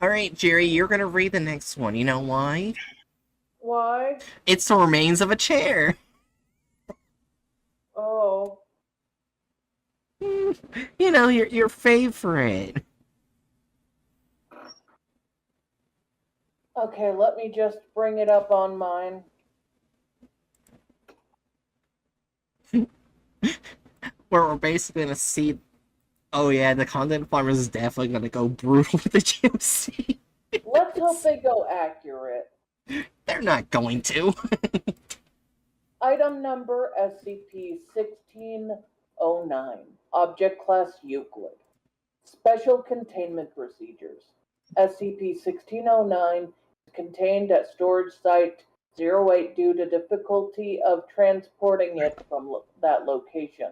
Alright, Jerry, you're gonna read the next one. You know why? Why? It's the remains of a chair. Oh. You know, your favorite. Okay, let me just bring it up on mine. Where we're basically gonna see. Oh yeah, the content farmers is definitely gonna go brutal with the GMC. Let's hope they go accurate. They're not going to. Item number SCP-1609. Object Class Euclid. Special Containment Procedures. SCP-1609 is contained at Storage Site 08 due to difficulty of transporting it from that location.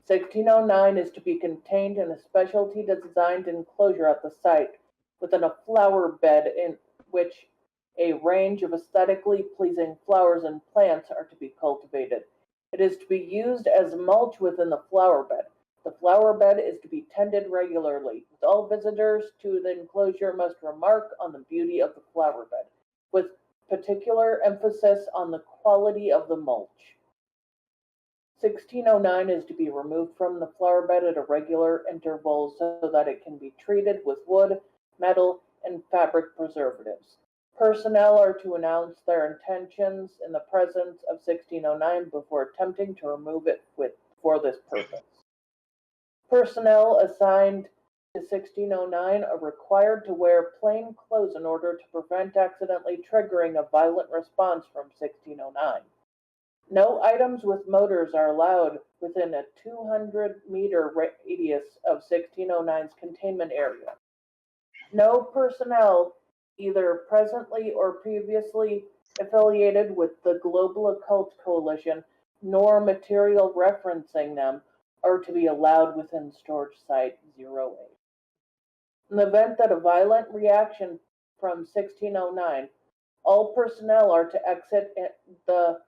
1609 is to be contained in a specialty designed enclosure at the site within a flower bed in which a range of aesthetically pleasing flowers and plants are to be cultivated. It is to be used as mulch within the flower bed. The flower bed is to be tended regularly. All visitors to the enclosure must remark on the beauty of the flower bed, with particular emphasis on the quality of the mulch. 1609 is to be removed from the flower bed at irregular intervals so that it can be treated with wood, metal, and fabric preservatives. Personnel are to announce their intentions in the presence of 1609 before attempting to remove it for this purpose. Personnel assigned to 1609 are required to wear plain clothes in order to prevent accidentally triggering a violent response from 1609. No items with motors are allowed within a 200-meter radius of 1609's containment area. No personnel, either presently or previously affiliated with the Global Occult Coalition, nor material referencing them, are to be allowed within Storage Site 08. In the event that a violent reaction from 1609, all personnel are to exit the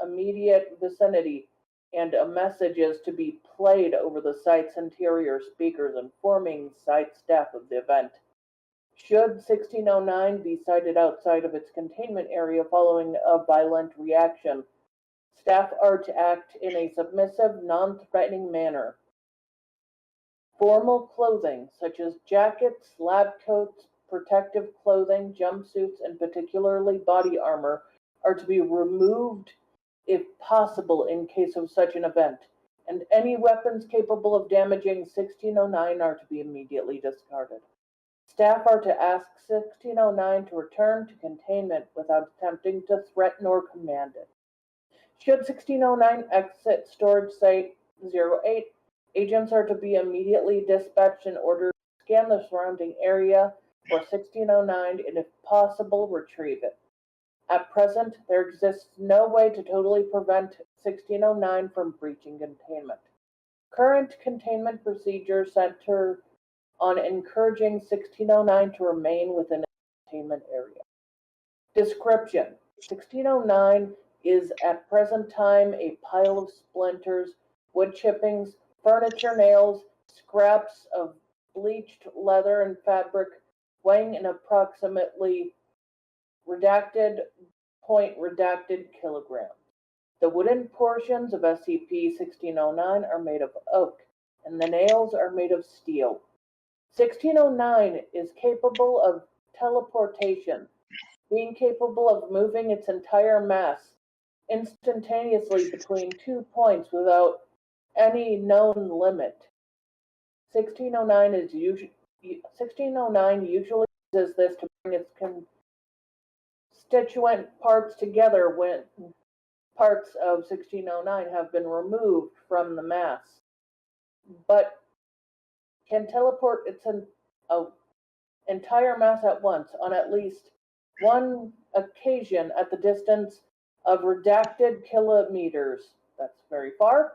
immediate vicinity, and a message is to be played over the site's interior speakers informing site staff of the event. Should 1609 be sighted outside of its containment area following a violent reaction, staff are to act in a submissive, non-threatening manner. Formal clothing, such as jackets, lab coats, protective clothing, jumpsuits, and particularly body armor, are to be removed if possible in case of such an event, and any weapons capable of damaging 1609 are to be immediately discarded. Staff are to ask 1609 to return to containment without attempting to threaten or command it. Should 1609 exit Storage Site 08, agents are to be immediately dispatched in order to scan the surrounding area for 1609 and, if possible, retrieve it. At present, there exists no way to totally prevent 1609 from breaching containment. Current containment procedures center on encouraging 1609 to remain within a containment area. Description: 1609 is at present time a pile of splinters, wood chippings, furniture nails, scraps of bleached leather and fabric, weighing in approximately redacted kilograms. The wooden portions of SCP-1609 are made of oak, and the nails are made of steel. 1609 is capable of teleportation, being capable of moving its entire mass instantaneously between 2 points without any known limit. 1609 usually uses this to bring its constituent parts together when parts of 1609 have been removed from the mass, but can teleport its entire mass at once on at least one occasion at the distance of redacted kilometers. That's very far.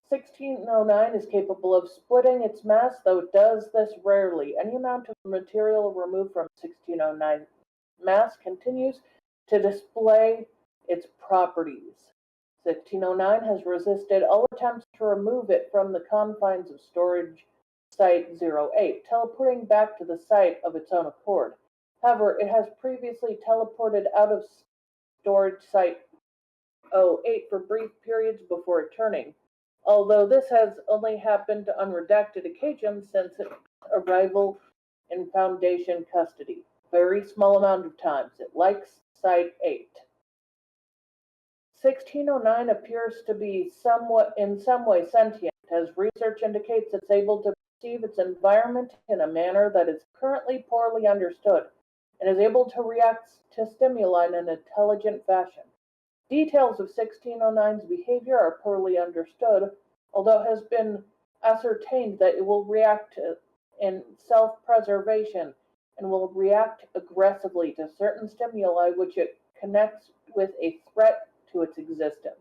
1609 is capable of splitting its mass, though it does this rarely. Any amount of material removed from 1609 mass continues to display its properties. 1609 has resisted all attempts to remove it from the confines of Storage Site-08, teleporting back to the site of its own accord. However, it has previously teleported out of storage Site-08 for brief periods before returning, although this has only happened on redacted occasions since its arrival in Foundation custody. Very small amount of times. It likes Site-8. 1609 appears to be in some way sentient, as research indicates it's able to perceive its environment in a manner that is currently poorly understood, and is able to react to stimuli in an intelligent fashion. Details of 1609's behavior are poorly understood, although it has been ascertained that it will react in self-preservation and will react aggressively to certain stimuli which it connects with a threat to its existence.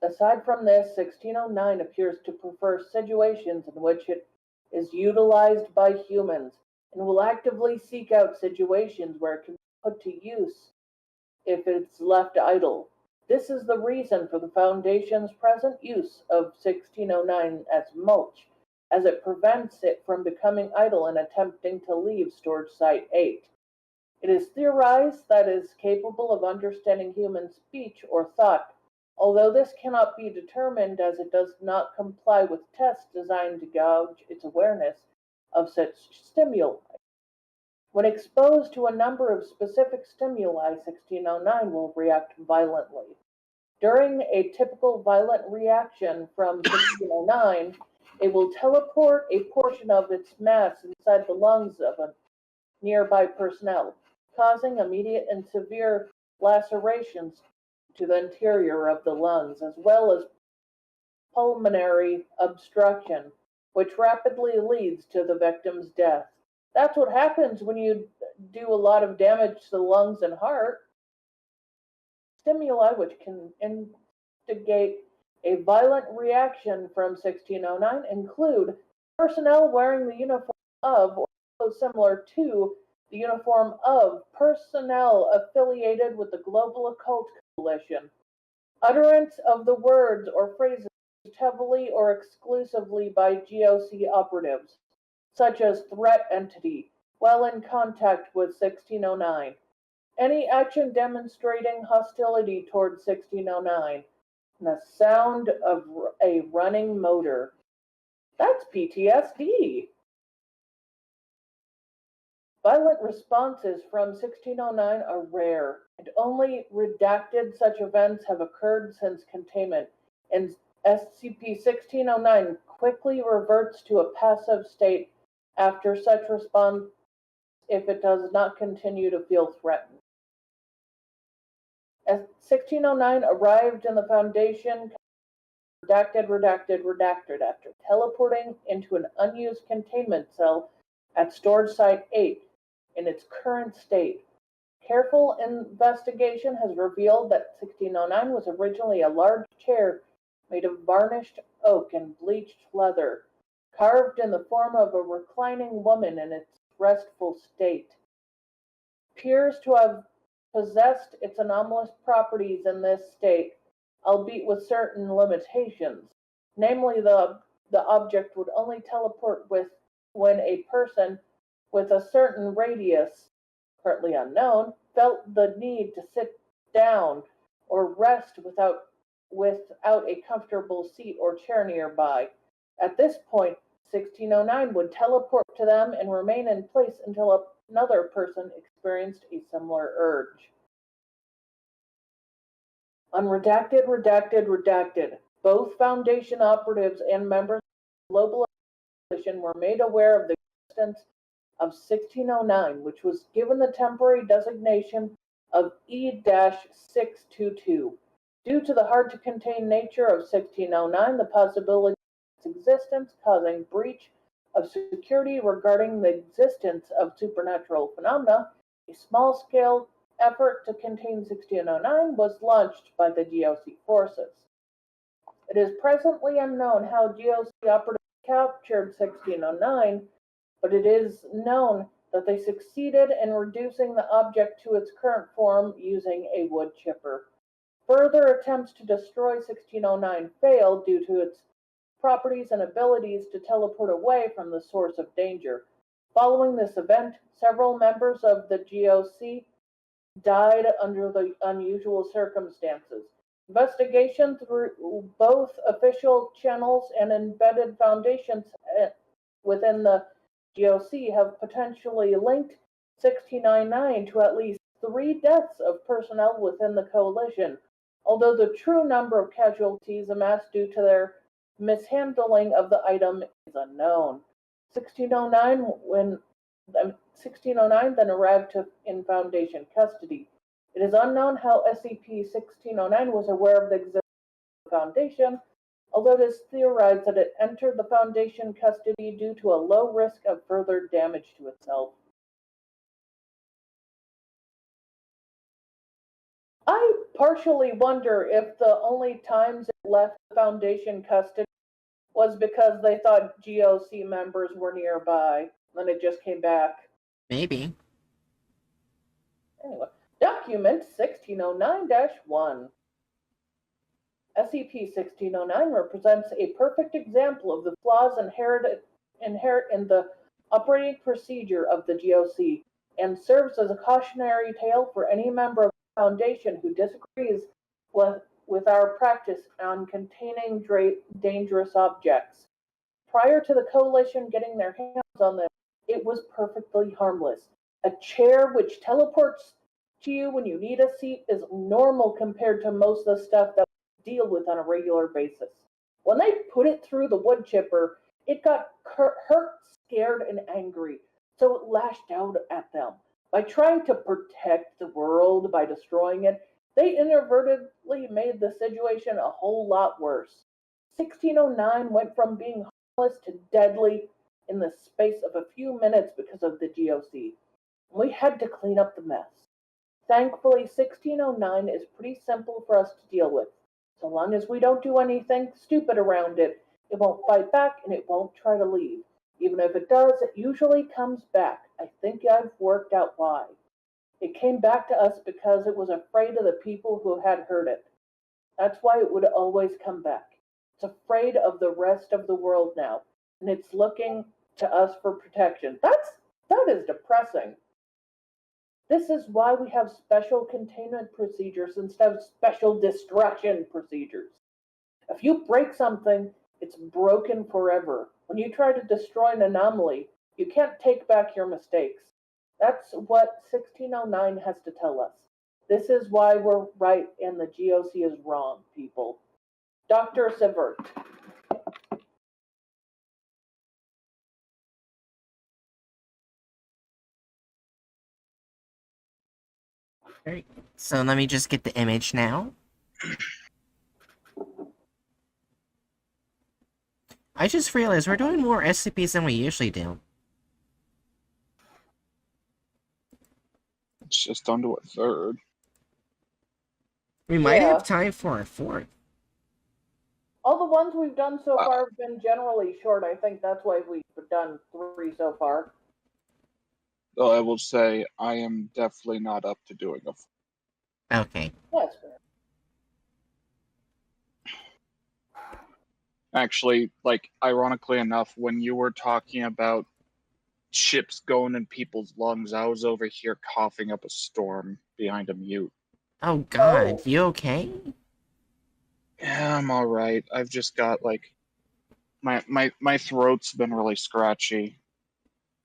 Aside from this, 1609 appears to prefer situations in which it is utilized by humans and will actively seek out situations where it can be put to use if it's left idle. This is the reason for the Foundation's present use of 1609 as mulch, as it prevents it from becoming idle and attempting to leave storage Site-8. It is theorized that it is capable of understanding human speech or thought, although this cannot be determined as it does not comply with tests designed to gauge its awareness of such stimuli. When exposed to a number of specific stimuli, 1609 will react violently. During a typical violent reaction from 1609, it will teleport a portion of its mass inside the lungs of a nearby personnel, causing immediate and severe lacerations to the interior of the lungs, as well as pulmonary obstruction, which rapidly leads to the victim's death. That's what happens when you do a lot of damage to the lungs and heart. Stimuli which can instigate a violent reaction from 1609 include personnel wearing the uniform of, or similar to, the uniform of personnel affiliated with the Global Occult Coalition. Utterance of the words or phrases used heavily or exclusively by GOC operatives, such as threat entity, while in contact with 1609. Any action demonstrating hostility towards 1609. And the sound of a running motor. That's PTSD. Violent responses from 1609 are rare, and only redacted such events have occurred since containment, and SCP-1609 quickly reverts to a passive state after such response if it does not continue to feel threatened. As 1609 arrived in the Foundation, redacted after teleporting into an unused containment cell at storage Site-8 in its current state. Careful investigation has revealed that 1609 was originally a large chair made of varnished oak and bleached leather, carved in the form of a reclining woman in its restful state. Appears to have possessed its anomalous properties in this state, albeit with certain limitations. Namely, the object would only teleport when a person with a certain radius, currently unknown, felt the need to sit down or rest without a comfortable seat or chair nearby. At this point, 1609 would teleport to them and remain in place until another person experienced a similar urge. Redacted. Both Foundation operatives and members of the Global Coalition were made aware of the existence of 1609, which was given the temporary designation of E-622. Due to the hard-to-contain nature of 1609, the possibility of its existence causing breach of security regarding the existence of supernatural phenomena, a small-scale effort to contain 1609 was launched by the GOC forces. It is presently unknown how GOC operatives captured 1609, but it is known that they succeeded in reducing the object to its current form using a wood chipper. Further attempts to destroy 1609 failed due to its properties and abilities to teleport away from the source of danger. Following this event, several members of the GOC died under the unusual circumstances. Investigation through both official channels and embedded foundations within the GOC have potentially linked 1699 to at least 3 deaths of personnel within the coalition, although the true number of casualties amassed due to their mishandling of the item is unknown. 1609 then arrived in Foundation custody. It is unknown how SCP-1609 was aware of the existence of the Foundation, although it is theorized that it entered the Foundation custody due to a low risk of further damage to itself. I partially wonder if the only times it left the Foundation custody was because they thought GOC members were nearby, then it just came back. Maybe. Anyway, document 1609-1. SCP-1609 represents a perfect example of the flaws inherent in the operating procedure of the GOC, and serves as a cautionary tale for any member of the Foundation who disagrees with our practice on containing dangerous objects. Prior to the Coalition getting their hands on them, it was perfectly harmless. A chair which teleports to you when you need a seat is normal compared to most of the stuff that we deal with on a regular basis. When they put it through the wood chipper, it got hurt, scared, and angry, so it lashed out at them. By trying to protect the world by destroying it, they inadvertently made the situation a whole lot worse. 1609 went from being harmless to deadly in the space of a few minutes because of the GOC. We had to clean up the mess. Thankfully, 1609 is pretty simple for us to deal with. So long as we don't do anything stupid around it, it won't fight back and it won't try to leave. Even if it does, it usually comes back. I think I've worked out why. It came back to us because it was afraid of the people who had hurt it. That's why it would always come back. It's afraid of the rest of the world now, and it's looking to us for protection. That is depressing. This is why we have special containment procedures instead of special destruction procedures. If you break something, it's broken forever. When you try to destroy an anomaly, you can't take back your mistakes. That's what 1609 has to tell us. This is why we're right and the GOC is wrong, people. Dr. Sivert. Alright, so let me just get the image now. I just realized we're doing more SCPs than we usually do. It's just on to a third. We might have time for a fourth. All the ones we've done so far have been generally short. I think that's why we've done 3 so far. Though I will say, I am definitely not up to doing a... Okay. That's fair. Actually, like, ironically enough, when you were talking about chips going in people's lungs, I was over here coughing up a storm behind a mute. Oh god, you okay? Yeah, I'm alright. I've just got, like... My throat's been really scratchy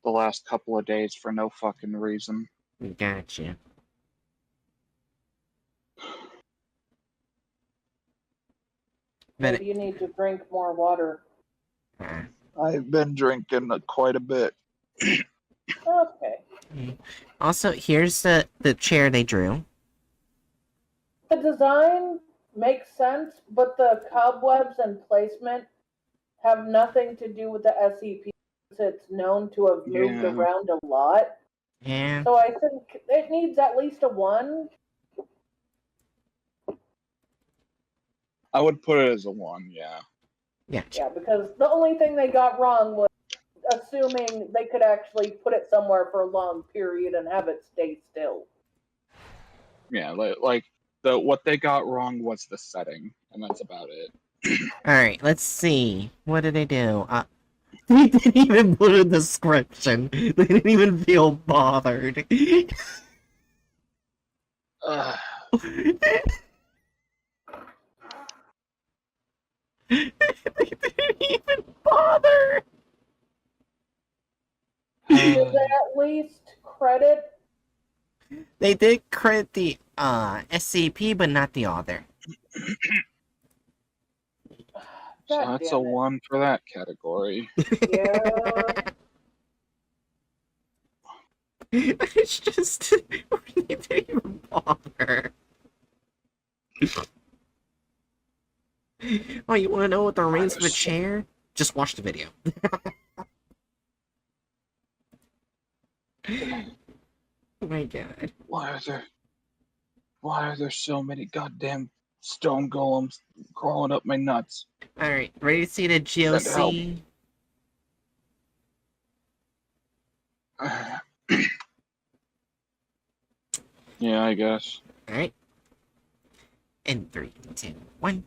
the last couple of days for no fucking reason. Gotcha. Maybe you need to drink more water. I've been drinking quite a bit. Okay. Also, here's the chair they drew. The design makes sense, but the cobwebs and placement have nothing to do with the SCP. It's known to have moved around a lot. Yeah. So I think it needs at least a 1. I would put it as a 1, yeah. Gotcha. Yeah, because the only thing they got wrong was assuming they could actually put it somewhere for a long period and have it stay still. Yeah, like what they got wrong was the setting, and that's about it. Alright, let's see. What did they do? They didn't even put a description. They didn't even feel bothered. Ugh. They didn't even bother. Did they at least credit? They did credit the SCP, but not the author. So God that's a damn it. 1 for that category. Yeah. It's just they didn't even bother. Oh, you want to know what the remains of the chair? Just watch the video. Oh my god. Why are there so many goddamn stone golems crawling up my nuts? Alright, ready to see the Send help. GOC? Yeah, I guess. Alright. In 3, 2, 1.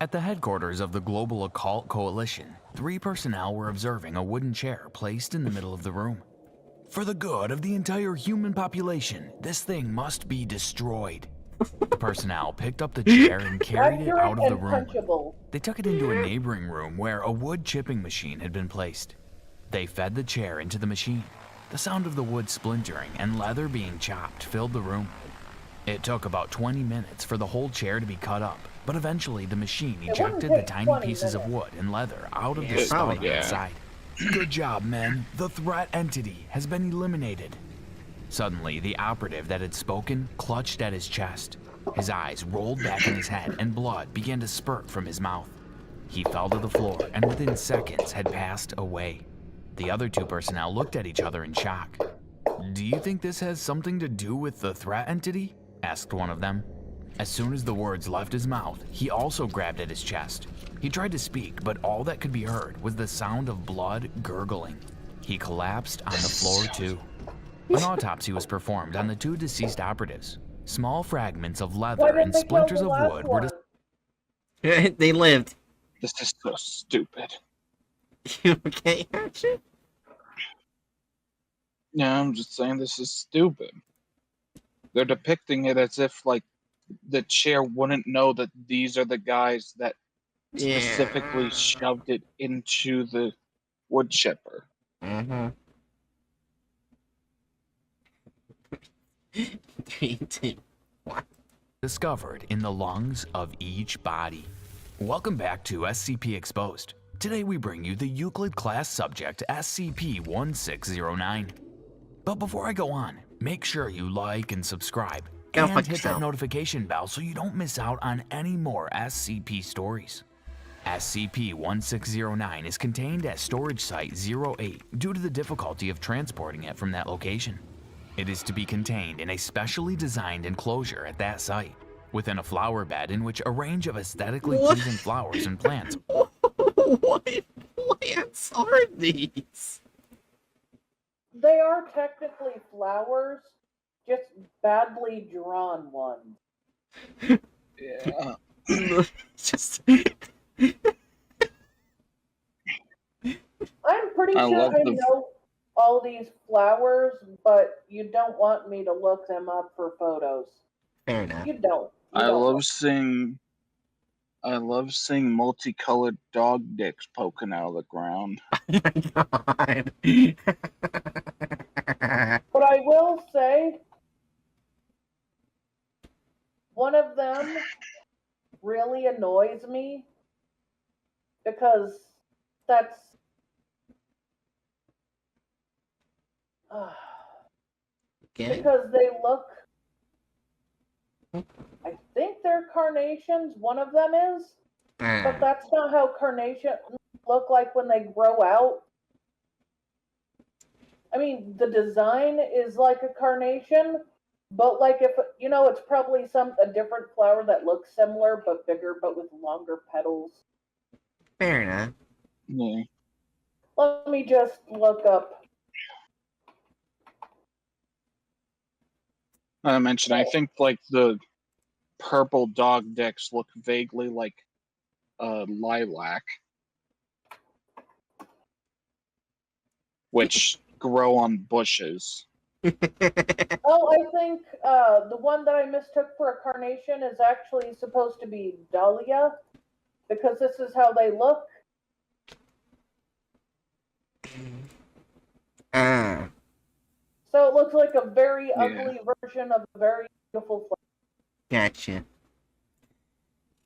At the headquarters of the Global Occult Coalition, 3 personnel were observing a wooden chair placed in the middle of the room. For the good of the entire human population, this thing must be destroyed. The personnel picked up the chair and carried it Accurate out of the and room. punchable. They took it into a neighboring room where a wood chipping machine had been placed. They fed the chair into the machine. The sound of the wood splintering and leather being chopped filled the room. It took about 20 minutes for the whole chair to be cut up, but eventually the machine It wouldn't ejected the take tiny 20 pieces of minutes. wood and leather out of Yeah, the stomach probably, yeah. inside. Good job, men. The threat entity has been eliminated. Suddenly, the operative that had spoken clutched at his chest. His eyes rolled back in his head and blood began to spurt from his mouth. He fell to the floor and within seconds had passed away. The other 2 personnel looked at each other in shock. "Do you think this has something to do with the threat entity?" asked one of them. As soon as the words left his mouth, he also grabbed at his chest. He tried to speak, but all that could be heard was the sound of blood gurgling. He collapsed on the floor too. An autopsy was performed on the 2 deceased operatives. Small fragments of Why leather did and they kill splinters the of last wood were one? They lived. This is so stupid. You okay, Hatchet? Yeah, I'm just saying this is stupid. They're depicting it as if, like, the chair wouldn't know that these are the guys that specifically Yeah. shoved it into the wood chipper. Mm-hmm. 3, 2, 1. discovered in the lungs of each body. Welcome back to SCP Exposed. Today we bring you the Euclid class subject SCP-1609. But before I go on, make sure you like and subscribe Go and fuck hit that yourself. notification bell so you don't miss out on any more SCP stories. SCP-1609 is contained at Storage Site 08 due to the difficulty of transporting it from that location. It is to be contained in a specially designed enclosure at that site, within a flower bed in which a range of aesthetically What? pleasing flowers and plants. What plants are these? They are technically flowers, just badly drawn ones. Yeah. Just I'm pretty I sure love I the- know all these flowers, but you don't want me to look them up for photos. fair enough. You don't. You I don't. love seeing multicolored dog dicks poking out of the ground. Oh my god. But I will say, one of them really annoys me because that's. Get it? Because they look. I think they're carnations, one of them is, but that's not how carnations look like when they grow out. I mean, the design is like a carnation, but like if it's probably a different flower that looks similar but bigger, but with longer petals. Fair enough. Yeah. Let me just look up. I mentioned, I think like the purple dog dicks look vaguely like lilac, which grow on bushes. Oh, I think the one that I mistook for a carnation is actually supposed to be dahlia, because this is how they look. Ah, So it looks like a very ugly version of a very beautiful flower. gotcha.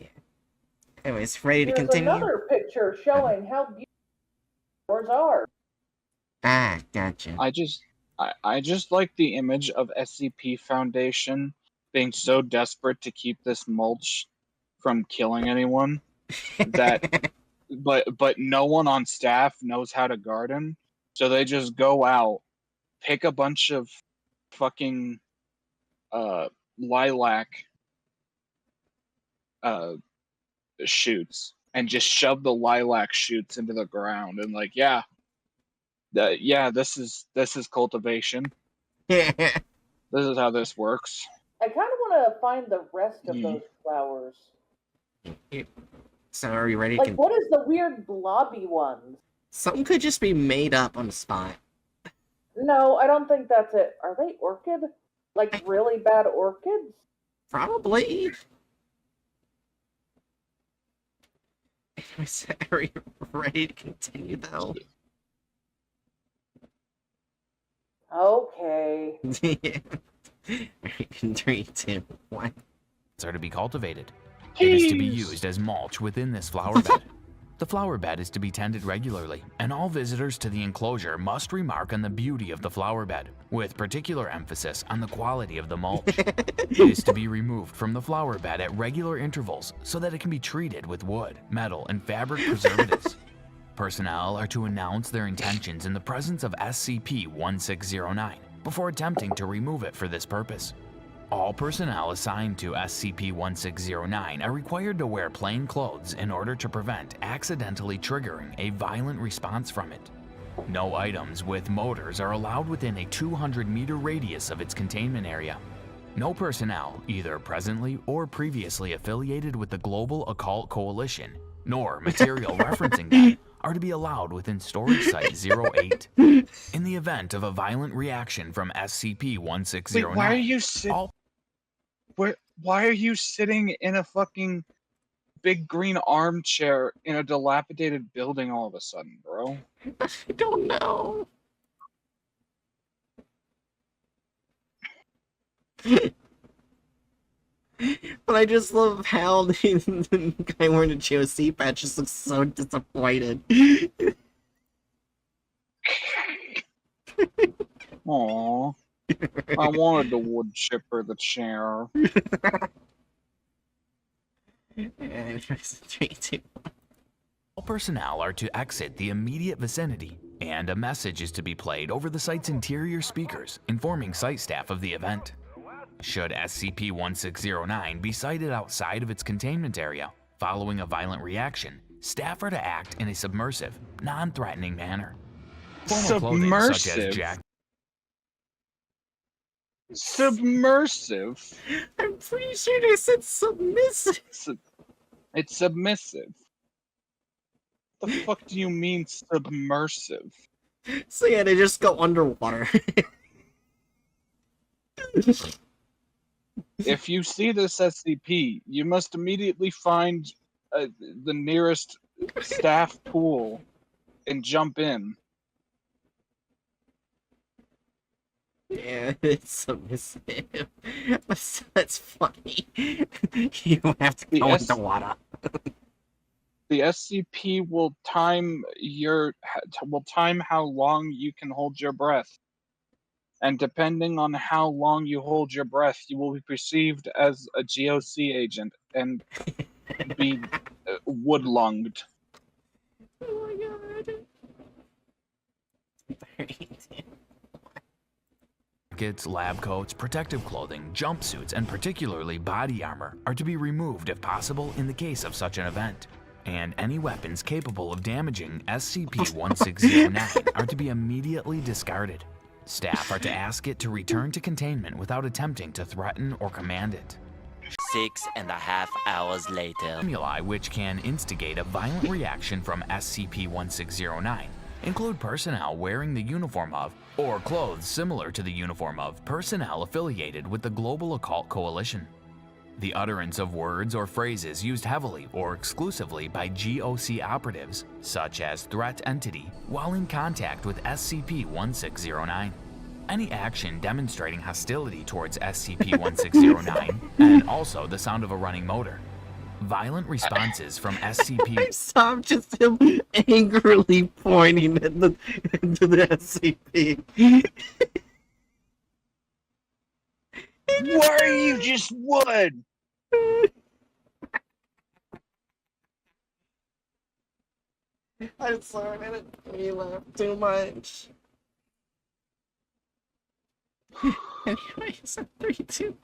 Yeah. Anyways, ready to Here's continue? another picture showing how beautiful flowers are. Ah, gotcha. I just like the image of SCP Foundation being so desperate to keep this mulch from killing anyone that but no one on staff knows how to garden, so they just go out, pick a bunch of fucking lilac shoots and just shove the lilac shoots into the ground and like, yeah, this is cultivation. This is how this works. I kind of want to find the rest of those flowers. So are you ready? Like, what is the weird blobby ones? Some could just be made up on the spot. No, I don't think that's it. Are they orchid? Like, really bad orchids? Probably. Are you ready to continue, though? Okay. In 3, 2, 1. Are to be cultivated. It is to be used as mulch within this flower bed. The flower bed is to be tended regularly, and all visitors to the enclosure must remark on the beauty of the flower bed, with particular emphasis on the quality of the mulch. It is to be removed from the flower bed at regular intervals so that it can be treated with wood, metal, and fabric preservatives. Personnel are to announce their intentions in the presence of SCP-1609 before attempting to remove it for this purpose. All personnel assigned to SCP-1609 are required to wear plain clothes in order to prevent accidentally triggering a violent response from it. No items with motors are allowed within a 200-meter radius of its containment area. No personnel, either presently or previously affiliated with the Global Occult Coalition, nor material referencing them, are to be allowed within Storage Site 08. In the event of a violent reaction from SCP-1609, Wait, why are you sitting? Why are you sitting in a fucking big green armchair in a dilapidated building all of a sudden, bro? I don't know. But I just love how the guy wearing the GOC patch just looks so disappointed. Aww. I wanted the wood chipper the chair. And 3, 2. all personnel are to exit the immediate vicinity, and a message is to be played over the site's interior speakers, informing site staff of the event. Should SCP-1609 be sighted outside of its containment area following a violent reaction, staff are to act in a submersive, non-threatening manner. Formal clothing such as Submersive? I'm pretty sure they said submissive. It's submissive. The fuck do you mean submersive? So yeah, they just go underwater. If you see this SCP, you must immediately find the nearest staff pool and jump in. Yeah, it's submissive. That's funny. You have to go underwater. The SCP will time how long you can hold your breath. And depending on how long you hold your breath, you will be perceived as a GOC agent and be wood-lunged. Oh my god. Jackets, lab coats, protective clothing, jumpsuits, and particularly body armor are to be removed if possible in the case of such an event. And any weapons capable of damaging SCP-1609 are to be immediately discarded. Staff are to ask it to return to containment without attempting to threaten or command it. 6.5 hours later. Stimuli which can instigate a violent reaction from SCP-1609 include personnel wearing the uniform of, or clothes similar to the uniform of, personnel affiliated with the Global Occult Coalition. The utterance of words or phrases used heavily or exclusively by GOC operatives, such as threat entity, while in contact with SCP-1609. Any action demonstrating hostility towards SCP-1609, and also the sound of a running motor. Violent responses from SCP. I saw just him angrily pointing at into the SCP. Why are you just wood? I'm sorry, I didn't make you laugh too much. Anyways, 3-2.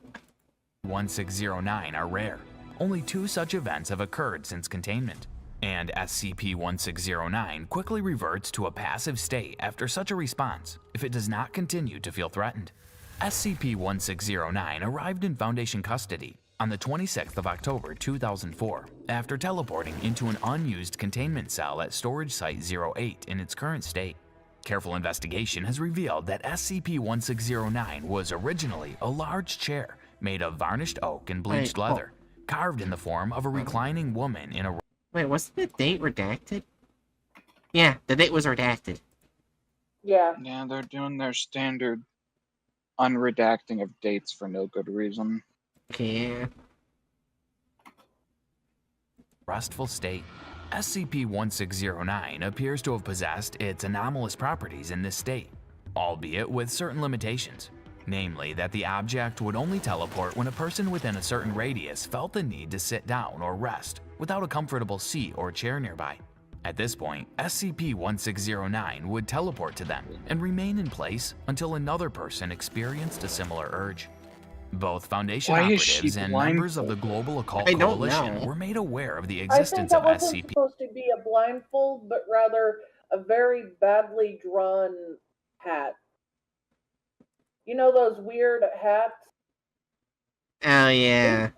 1609 are rare. Only 2 such events have occurred since containment, and SCP-1609 quickly reverts to a passive state after such a response if it does not continue to feel threatened. SCP-1609 arrived in Foundation custody on the 26th of October 2004 after teleporting into an unused containment cell at Storage Site 08 in its current state. Careful investigation has revealed that SCP-1609 was originally a large chair made of varnished oak and bleached leather, carved in the form of a reclining woman in a... Wait, wasn't the date redacted? Yeah, the date was redacted. Yeah. Yeah, they're doing their standard unredacting of dates for no good reason. Yeah. restful state. SCP-1609 appears to have possessed its anomalous properties in this state, albeit with certain limitations. Namely, that the object would only teleport when a person within a certain radius felt the need to sit down or rest without a comfortable seat or chair nearby. At this point, SCP-1609 would teleport to them and remain in place until another person experienced a similar urge. Both Foundation operatives and members of the Global Occult Coalition were made aware of the existence of SCP. I think that wasn't supposed to be a blindfold, but rather a very badly drawn hat. You know those weird hats? Oh, yeah.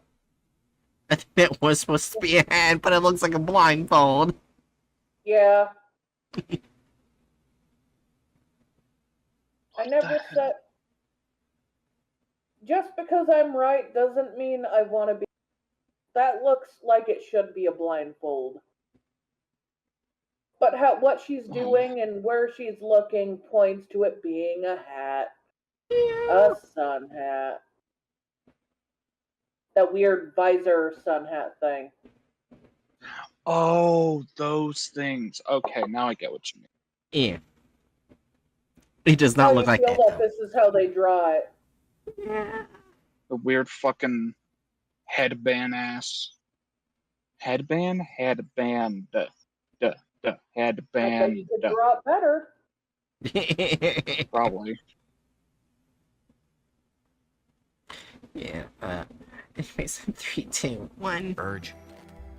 I think it was supposed to be a hat, but it looks like a blindfold. Yeah. I never said... Just because I'm right doesn't mean I want to be... That looks like it should be a blindfold. But what she's doing and where she's looking points to it being a hat. A sun hat. That weird visor sun hat thing. Oh, those things. Okay, now I get what you mean. Yeah. It does not look like that. That this is how they draw it. Yeah. The weird fucking headband ass. Headband? Headband. Headband. I bet you could draw it better. Probably. Yeah, anyways, 3, 2, 1. Urge.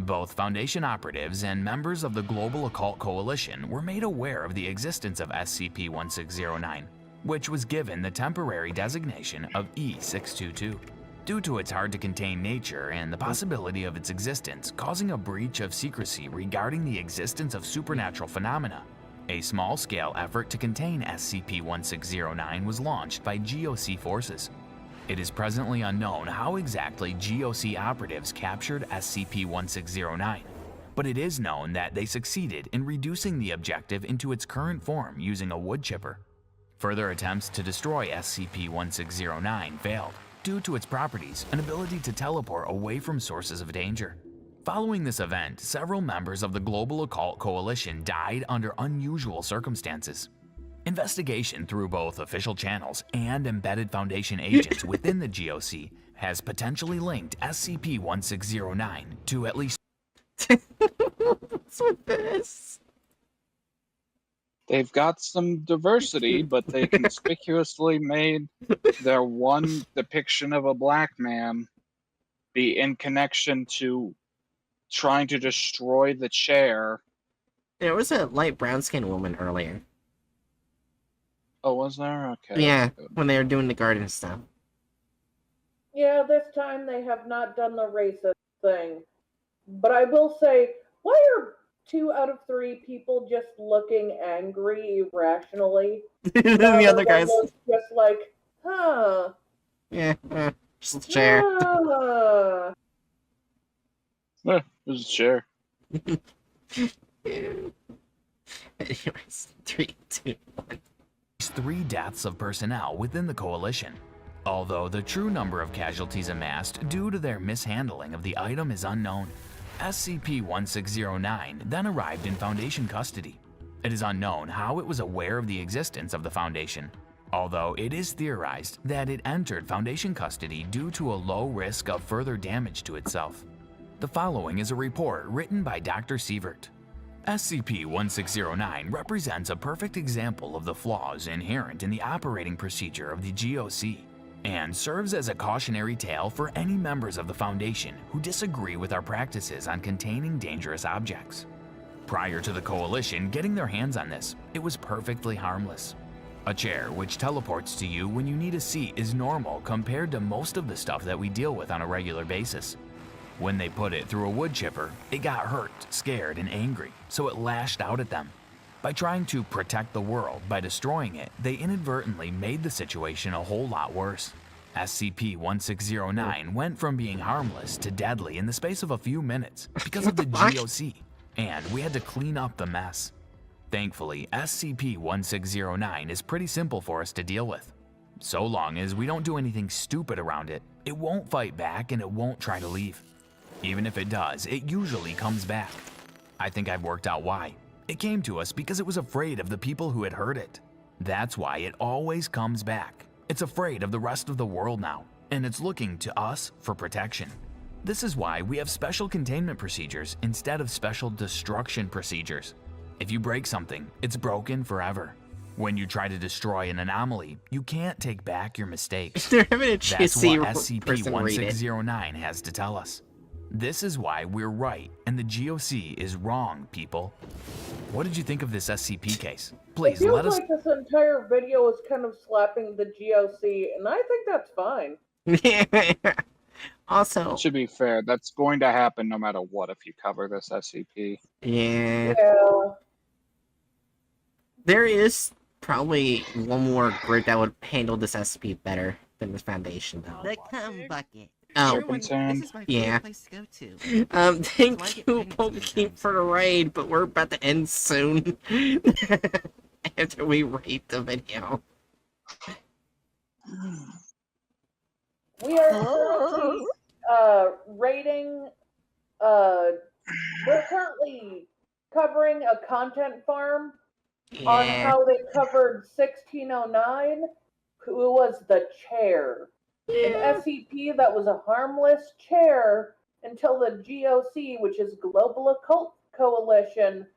Both Foundation operatives and members of the Global Occult Coalition were made aware of the existence of SCP-1609, which was given the temporary designation of E-622, due to its hard-to-contain nature and the possibility of its existence causing a breach of secrecy regarding the existence of supernatural phenomena. A small-scale effort to contain SCP-1609 was launched by GOC forces. It is presently unknown how exactly GOC operatives captured SCP-1609, but it is known that they succeeded in reducing the objective into its current form using a wood chipper. Further attempts to destroy SCP-1609 failed, due to its properties and ability to teleport away from sources of danger. Following this event, several members of the Global Occult Coalition died under unusual circumstances. Investigation through both official channels and embedded Foundation agents within the GOC has potentially linked SCP-1609 to at least... What's with this? They've got some diversity, but they conspicuously made their one depiction of a black man be in connection to trying to destroy the chair. There was a light brown-skinned woman earlier. Oh, was there? Okay. Yeah, when they were doing the garden stuff. Yeah, this time they have not done the racist thing. But I will say, why are 2 out of 3 people just looking angry irrationally? The other guys. Was just like, huh. Yeah, just a chair. Ah. There's a chair. Anyways, 3, 2, 1. 3 deaths of personnel within the coalition. Although the true number of casualties amassed due to their mishandling of the item is unknown. SCP-1609 then arrived in Foundation custody. It is unknown how it was aware of the existence of the Foundation, although it is theorized that it entered Foundation custody due to a low risk of further damage to itself. The following is a report written by Dr. Sievert. SCP-1609 represents a perfect example of the flaws inherent in the operating procedure of the GOC, and serves as a cautionary tale for any members of the Foundation who disagree with our practices on containing dangerous objects. Prior to the Coalition getting their hands on this, it was perfectly harmless. A chair which teleports to you when you need a seat is normal compared to most of the stuff that we deal with on a regular basis. When they put it through a wood chipper, it got hurt, scared, and angry, so it lashed out at them. By trying to protect the world by destroying it, they inadvertently made the situation a whole lot worse. SCP-1609 went from being harmless to deadly in the space of a few minutes because of the GOC, and we had to clean up the mess. Thankfully, SCP-1609 is pretty simple for us to deal with. So long as we don't do anything stupid around it, it won't fight back and it won't try to leave. Even if it does, it usually comes back. I think I've worked out why. It came to us because it was afraid of the people who had heard it. That's why it always comes back. It's afraid of the rest of the world now, and it's looking to us for protection. This is why we have special containment procedures instead of special destruction procedures. If you break something, it's broken forever. When you try to destroy an anomaly, you can't take back your mistakes. They're having a That's what GC person read it. SCP-1609 has to tell us. This is why we're right and the GOC is wrong, people. What did you think of this SCP case? Please It feels let us. like this entire video is kind of slapping the GOC, and I think that's fine. Also, To be fair, that's going to happen no matter what if you cover this SCP. yeah, Yeah. there is probably one more group that would handle this SCP better than this Foundation, though. The cum bucket. Oh, Open sand. This is my Yeah. favorite place to go to. Thank you, Pumpkin, for the raid, but we're about to end soon. After we rate the video. We are currently rating. We're currently covering a content farm on Yeah, how they covered 1609, who was the chair. An SCP that was a harmless chair until the GOC, which is Global Occult Coalition,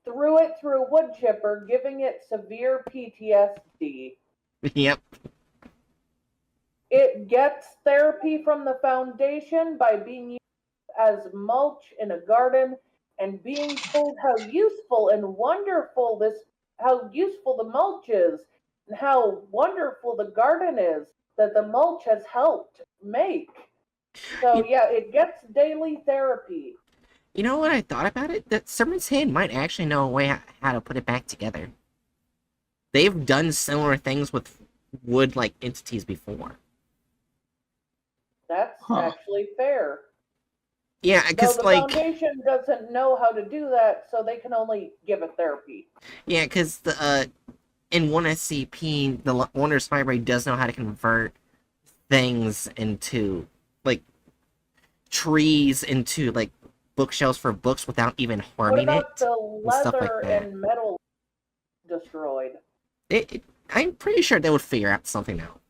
threw it through a wood chipper, giving it severe PTSD. yep. It gets therapy from the Foundation by being used as mulch in a garden and being told how useful and wonderful how useful the mulch is and how wonderful the garden is that the mulch has helped make. So yeah, it gets daily therapy. You know what I thought about it? That Servant's Hand might actually know a way how to put it back together. They've done similar things with wood-like entities before. That's actually fair. Yeah, Though because, the like... Foundation doesn't know how to do that, so they can only give it therapy. Yeah, because the in one SCP, the Wondrous Library does know how to convert things into, like, trees into, like, bookshelves for books without even harming What it. about the and stuff like leather that. and metal destroyed? I'm pretty sure they would figure out something out.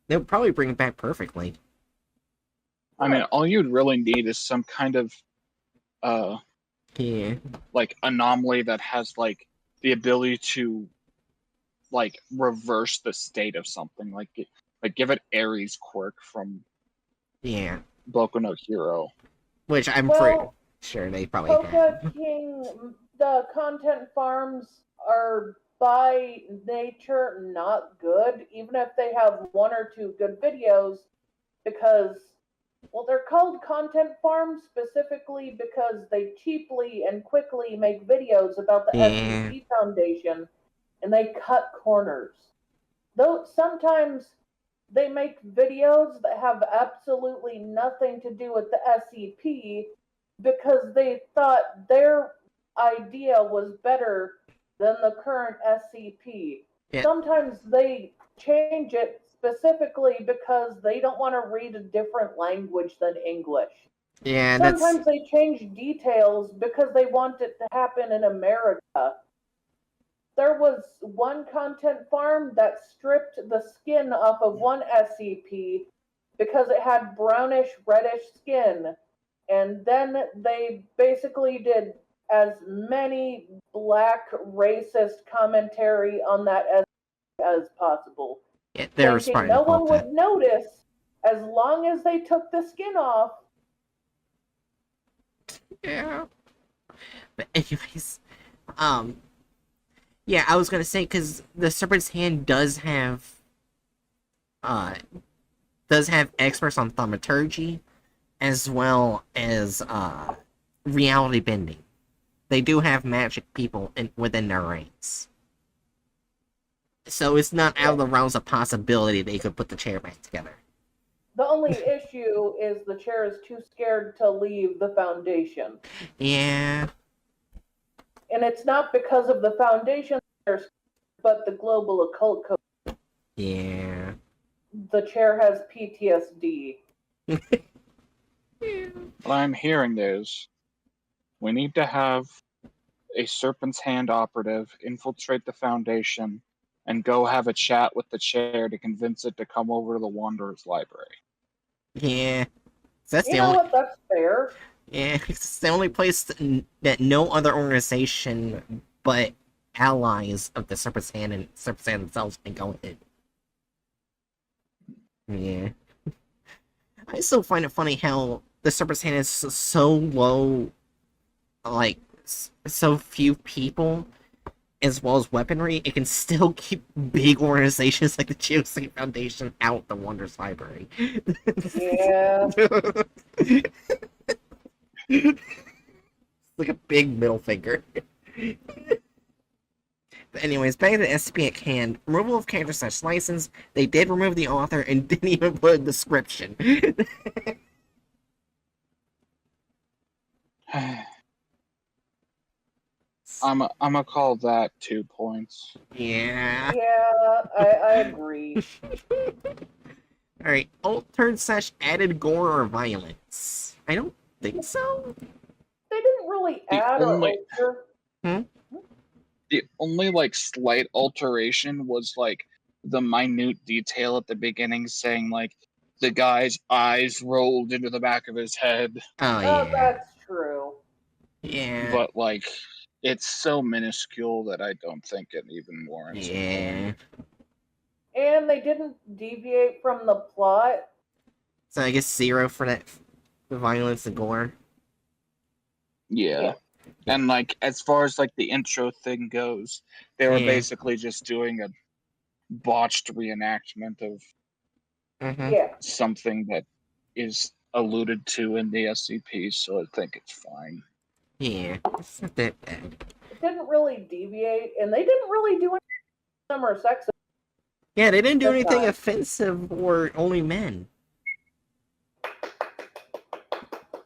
They would probably bring it back perfectly. I mean, all you'd really need is some kind of Yeah. like anomaly that has like the ability to like reverse the state of something, like give it Ares quirk from Yeah. Boku no Hero. Which I'm Well, pretty sure they probably Coca have. King, the content farms are by nature not good. Even if they have 1 or 2 good videos, because, well, they're called content farms specifically because they cheaply and quickly make videos about the Yeah. SCP Foundation, and they cut corners. Though sometimes they make videos that have absolutely nothing to do with the SCP because they thought their idea was better than the current SCP. Yeah. Sometimes they change it specifically because they don't want to read a different language than English. Yeah, that's Sometimes they change details because they want it to happen in America. There was one content farm that stripped the skin off of one SCP because it had brownish reddish skin, and then they basically did as many black racist commentary on that as possible, yeah, they were thinking smart no about one that. would notice as long as they took the skin off. Yeah. But anyways, yeah, I was gonna say because the Serpent's Hand does have experts on thaumaturgy as well as reality bending. They do have magic people within their ranks. So it's not out of the realms of possibility they could put the chair back together. The only issue is the chair is too scared to leave the Foundation. Yeah. And it's not because of the Foundation, but the global occult code. Yeah. The chair has PTSD. What I'm hearing is we need to have a Serpent's Hand operative infiltrate the Foundation and go have a chat with the chair to convince it to come over to the Wanderer's Library. Yeah. That's You the know only. what? That's fair. Yeah, it's the only place that no other organization but allies of the Serpent's Hand and Serpent's Hand themselves can go in. Yeah. I still find it funny how the Serpent's Hand is so low, like, so few people, as well as weaponry, it can still keep big organizations like the GeoSync Foundation out the Wonders Library. Yeah. Like a big middle finger. But anyways, back to the SCP at hand. Removal of character / license. They did remove the author and didn't even put a description. I'm gonna call that 2 points. Yeah. Yeah, I agree. Alright, altered / added gore or violence. I don't think so. They didn't really The add only- or alter. The only like slight alteration was like the minute detail at the beginning saying like the guy's eyes rolled into the back of his head, Oh, Oh, yeah. that's true. Yeah. but like it's so minuscule that I don't think it even warrants. Yeah. And they didn't deviate from the plot. So I guess 0 for that. The violence and gore. Yeah. And like as far as like the intro thing goes, they were Yeah. basically just doing a botched reenactment of Mm-hmm. Yeah. something that is alluded to in the SCP, so I think it's fine. Yeah. It's not that bad. It didn't really deviate, and they didn't really do anything or sexist. Yeah, they didn't do That's anything fine. offensive or only men.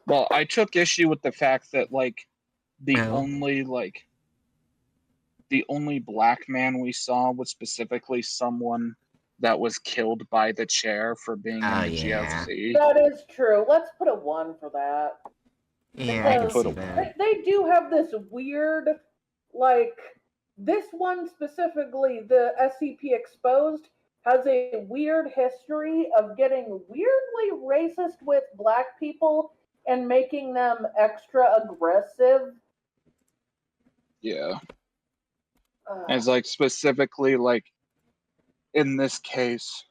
Well, I took issue with the fact that like the Oh. only black man we saw was specifically someone that was killed by the chair for being Oh, in the yeah. GFC. That is true. Let's put a 1 for that. Yeah, I can Because see that. they do have this weird, like, this one specifically, the SCP Exposed, has a weird history of getting weirdly racist with black people and making them extra aggressive. Yeah. As like specifically like in this case,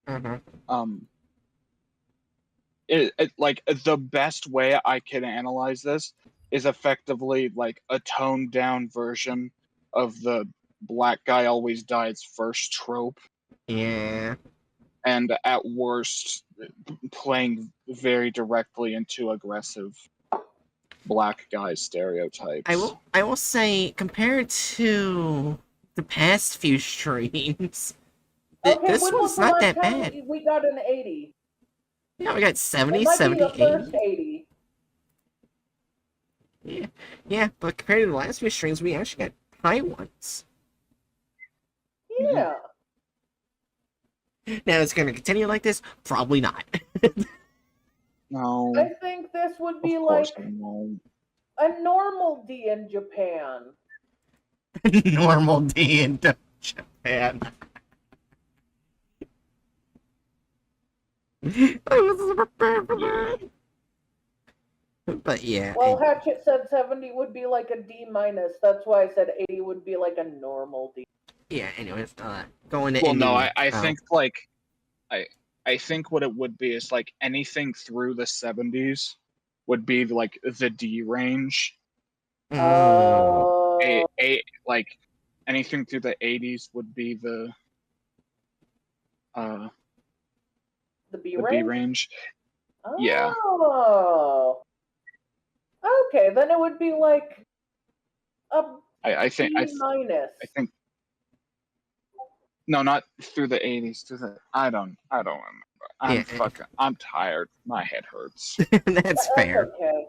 Mm-hmm. it like the best way I can analyze this is effectively like a toned down version of the black guy always dies first trope. Yeah. and at worst, playing very directly into aggressive black guy stereotypes. I will say, compared to the past few streams, Okay, this when one's was the not last that time bad. we got an 80? Yeah, we got It 70, might be the 78. first 80. Yeah, but compared to the last few streams, we actually got high ones. Yeah. Now, it's going to continue like this? Probably not. No, I think this would of be course like we won't. a normal D in Japan. Normal D in Japan. I wasn't prepared for that. But yeah. Well, Hatchet said 70 would be like a D minus. That's why I said 80 would be like a normal D. Yeah, anyways, going to Well, Indian, no, I think like I think what it would be is like anything through the 70s would be like the D range. Mm. Like anything through the 80s would be the B B range? range. Oh. Yeah. Okay, then it would be like a I think B minus. I think no, not through the 80s. Through the I don't remember. I'm tired. My head hurts. That's fair. Okay.